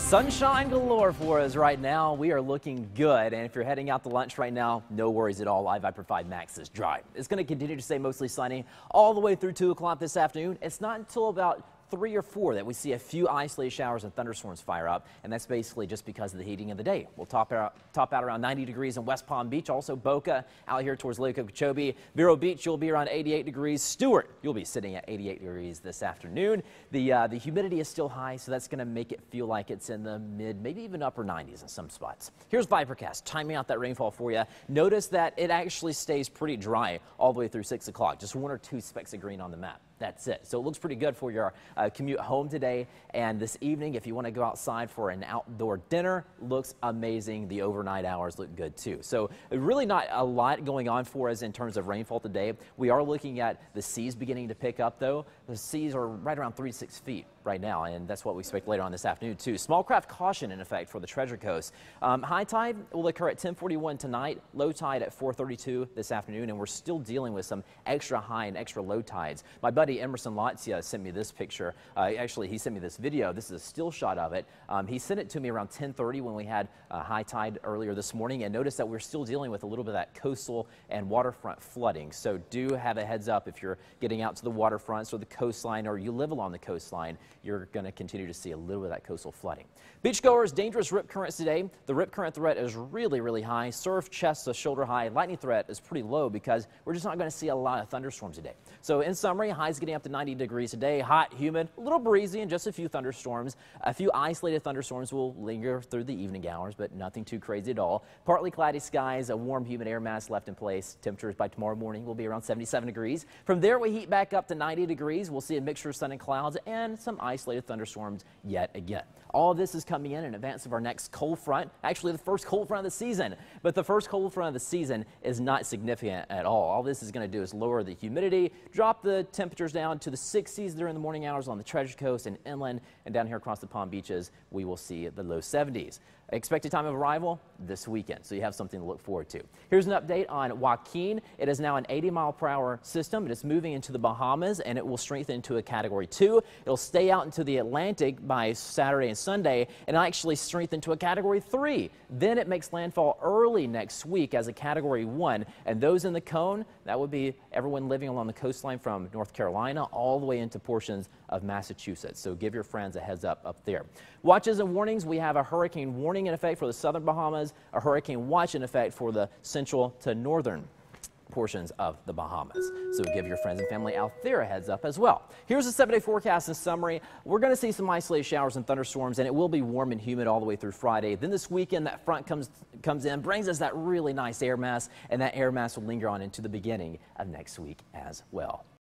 Sunshine galore for us right now. We are looking good. And if you're heading out to lunch right now, no worries at all. Live Viper 5 Max is dry. It's going to continue to stay mostly sunny all the way through 2 o'clock this afternoon. It's not until about 3 or 4 that we see a few isolated showers and thunderstorms fire up, and that's basically just because of the heating of the day. We'll top out around 90 degrees in West Palm Beach, also Boca out here towards Lake Okeechobee. Vero Beach, you'll be around 88 degrees. Stewart, you'll be sitting at 88 degrees this afternoon. The humidity is still high, so that's going to make it feel like it's in the mid, maybe even upper 90s in some spots. Here's Vipercast, timing out that rainfall for you. Notice that it actually stays pretty dry all the way through 6 o'clock. Just 1 or 2 specks of green on the map. That's it. So it looks pretty good for your commute home today and this evening. If you want to go outside for an outdoor dinner, looks amazing. The overnight hours look good too. So really not a lot going on for us in terms of rainfall today. We are looking at the seas beginning to pick up though. The seas are right around 3 to 6 feet right now, and that's what we expect later on this afternoon too. Small craft caution in effect for the Treasure Coast. High tide will occur at 10:41 tonight, low tide at 4:32 this afternoon, and we're still dealing with some extra high and extra low tides. My buddy Emerson Latzia sent me this picture. Actually, he sent me this video. This is a still shot of it. He sent it to me around 10:30 when we had high tide earlier this morning, and notice that we're still dealing with a little bit of that coastal and waterfront flooding. So do have a heads up if you're getting out to the waterfronts or the coastline, or you live along the coastline. You're going to continue to see a little bit of that coastal flooding. Beachgoers, dangerous rip currents today. The rip current threat is really, really high. Surf chest to shoulder high. Lightning threat is pretty low because we're just not going to see a lot of thunderstorms today. So in summary, highs getting up to 90 degrees today. Hot, humid, a little breezy, and just a few thunderstorms. A few isolated thunderstorms will linger through the evening hours, but nothing too crazy at all. Partly cloudy skies, a warm, humid air mass left in place. Temperatures by tomorrow morning will be around 77 degrees. From there, we heat back up to 90 degrees. We'll see a mixture of sun and clouds and some isolated thunderstorms yet again. All of this is coming in advance of our next cold front, actually the first cold front of the season. But the first cold front of the season is not significant at all. All this is going to do is lower the humidity, drop the temperatures down to the 60s during the morning hours on the Treasure Coast and inland, and down here across the Palm Beaches, we will see the low 70s. Expected time of arrival this weekend, so you have something to look forward to. Here's an update on Joaquin. It is now an 80-mile-per-hour system. It is moving into the Bahamas, and it will strengthen into a Category 2. It'll stay out into the Atlantic by Saturday and Sunday, and actually strengthen to a Category 3. Then it makes landfall early next week as a Category 1, and those in the cone, that would be everyone living along the coastline from North Carolina all the way into portions of Massachusetts. So give your friends a heads up there. Watches and warnings, we have a hurricane warning in effect for the southern Bahamas, a hurricane watch in effect for the central to northern portions of the Bahamas. So give your friends and family out there a heads up as well. Here's the 7-day forecast in summary. We're going to see some isolated showers and thunderstorms, and it will be warm and humid all the way through Friday. Then this weekend, that front comes in, brings us that really nice air mass, and that air mass will linger on into the beginning of next week as well.